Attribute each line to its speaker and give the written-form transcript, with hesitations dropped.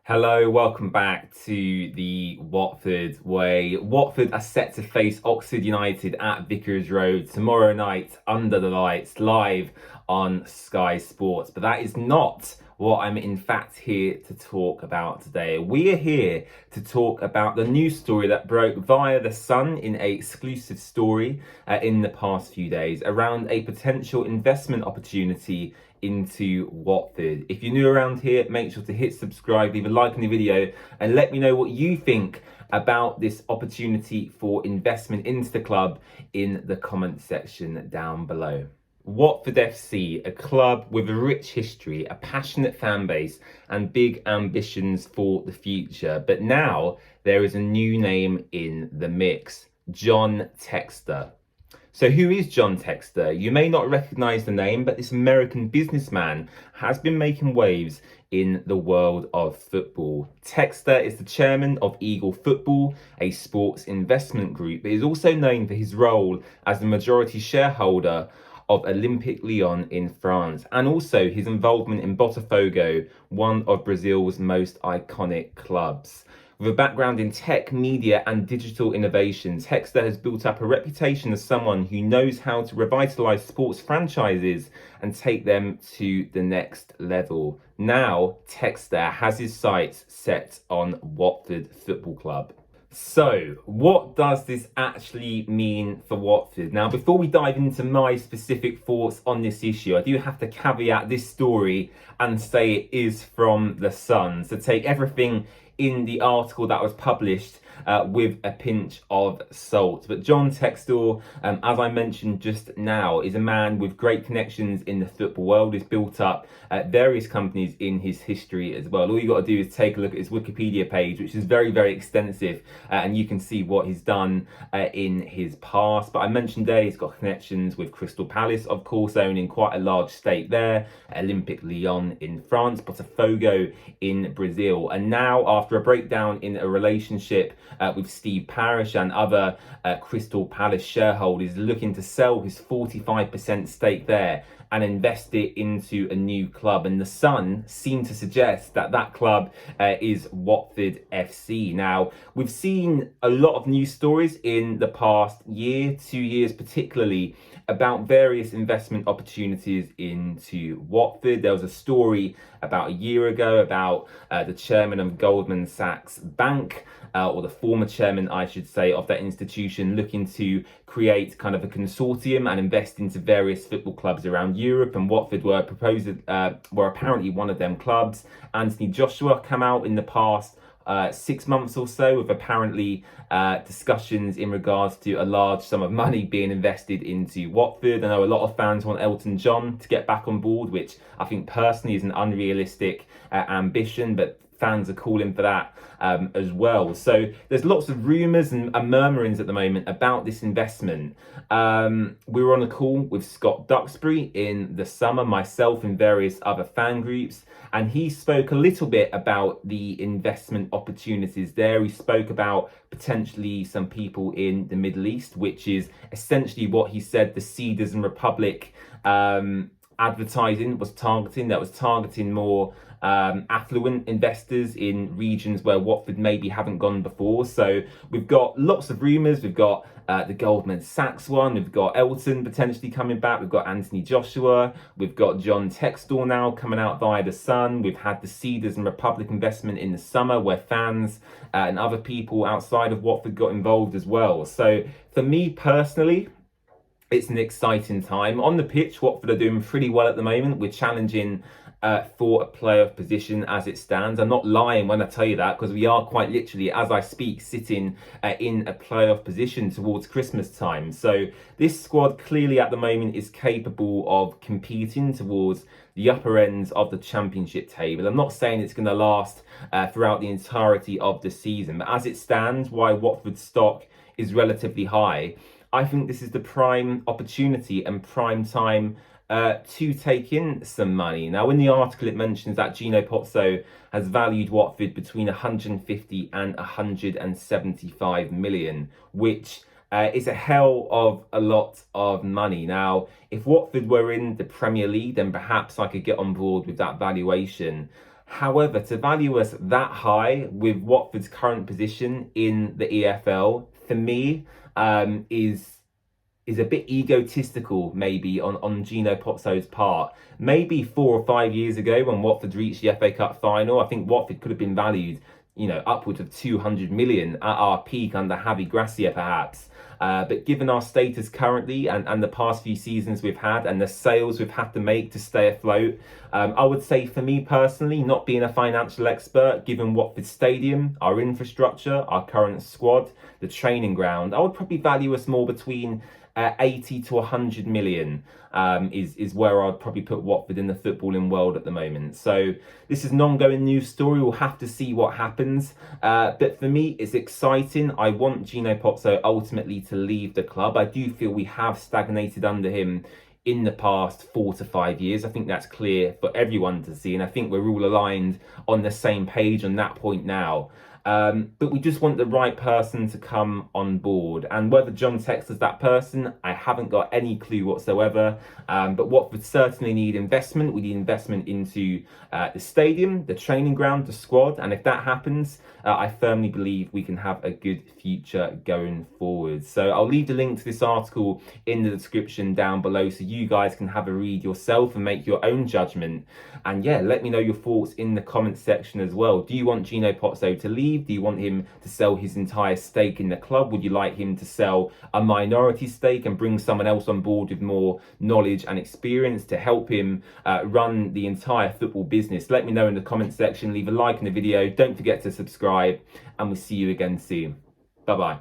Speaker 1: Hello, welcome back to the Watford Way. Watford are set to face Oxford United at Vicarage Road tomorrow night under the lights, live on Sky Sports. But that is not what I'm in fact here to talk about today. We are here to talk about the news story that broke via The Sun in an exclusive story in the past few days around a potential investment opportunity into Watford. If you're new around here, make sure to hit subscribe, leave a like on the video, and let me know what you think about this opportunity for investment into the club in the comment section down below. Watford FC, a club with a rich history, a passionate fan base, and big ambitions for the future. But now there is a new name in the mix: John Textor. So who is John Textor? You may not recognise the name, but this American businessman has been making waves in the world of football. Textor is the chairman of Eagle Football, a sports investment group, but is also known for his role as the majority shareholder of Olympique Lyon in France, and also his involvement in Botafogo, one of Brazil's most iconic clubs. With a background in tech, media, and digital innovations, Textor has built up a reputation as someone who knows how to revitalise sports franchises and take them to the next level. Now, Textor has his sights set on Watford Football Club. So, what does this actually mean for Watford? Now, before we dive into my specific thoughts on this issue, I do have to caveat this story and say it is from The Sun. So take everything in the article that was published with a pinch of salt. But John Textor, as I mentioned just now, is a man with great connections in the football world. He's built up various companies in his history as well. All you got to do is take a look at his Wikipedia page, which is very, very extensive, and you can see what he's done in his past. But I mentioned there he's got connections with Crystal Palace, of course, owning quite a large stake there, Olympique Lyon in France, Botafogo in Brazil. And now, after a breakdown in a relationship with Steve Parish and other Crystal Palace shareholders, looking to sell his 45% stake there and invest it into a new club. And The Sun seemed to suggest that that club is Watford FC. Now, we've seen a lot of news stories in the past year, 2 years particularly, about various investment opportunities into Watford. There was a story about a year ago about the chairman of Goldman Sachs Bank, or the former chairman, I should say, of that institution, looking to create kind of a consortium and invest into various football clubs around Europe. And Watford were apparently one of them clubs. Anthony Joshua came out in the past 6 months or so with apparently discussions in regards to a large sum of money being invested into Watford. I know a lot of fans want Elton John to get back on board, which I think personally is an unrealistic ambition, but fans are calling for that as well. So there's lots of rumours and murmurings at the moment about this investment. We were on a call with Scott Duxbury in the summer, myself and various other fan groups, and he spoke a little bit about the investment opportunities there. He spoke about potentially some people in the Middle East, which is essentially what he said the Cedars and Republic advertising was targeting. That was targeting more affluent investors in regions where Watford maybe haven't gone before. So we've got lots of rumours. We've got the Goldman Sachs one. We've got Elton potentially coming back. We've got Anthony Joshua. We've got John Textor now coming out via The Sun. We've had the Cedars and Republic investment in the summer where fans and other people outside of Watford got involved as well. So for me personally, it's an exciting time. On the pitch, Watford are doing pretty well at the moment. We're challenging for a playoff position as it stands. I'm not lying when I tell you that, because we are quite literally, as I speak, sitting in a playoff position towards Christmas time. So this squad clearly at the moment is capable of competing towards the upper ends of the championship table. I'm not saying it's going to last throughout the entirety of the season, but as it stands, why Watford's stock is relatively high, I think this is the prime opportunity and prime time to take in some money. Now, in the article, it mentions that Gino Pozzo has valued Watford between 150 and 175 million, which is a hell of a lot of money. Now, if Watford were in the Premier League, then perhaps I could get on board with that valuation. However, to value us that high with Watford's current position in the EFL, for me, is a bit egotistical, maybe on Gino Pozzo's part. Maybe 4 or 5 years ago, when Watford reached the FA Cup final, I think Watford could have been valued, upwards of 200 million at our peak under Javi Gracia, perhaps. But given our status currently and the past few seasons we've had and the sales we've had to make to stay afloat, I would say for me personally, not being a financial expert, given Watford Stadium, our infrastructure, our current squad, the training ground, I would probably value us more between 80 to 100 million is where I'd probably put Watford in the footballing world at the moment. So this is an ongoing news story. We'll have to see what happens. But for me, it's exciting. I want Gino Pozzo ultimately to leave the club. I do feel we have stagnated under him in the past 4 to 5 years. I think that's clear for everyone to see. And I think we're all aligned on the same page on that point now. But we just want the right person to come on board. And whether John Textor's that person, I haven't got any clue whatsoever. But Watford certainly need investment. We need investment into the stadium, the training ground, the squad. And if that happens, I firmly believe we can have a good future going forward. So I'll leave the link to this article in the description down below so you guys can have a read yourself and make your own judgment. And yeah, let me know your thoughts in the comment section as well. Do you want Gino Pozzo to leave? Do you want him to sell his entire stake in the club? Would you like him to sell a minority stake and bring someone else on board with more knowledge and experience to help him run the entire football business? Let me know in the comment section. Leave a like in the video. Don't forget to subscribe, and we'll see you again soon. Bye-bye.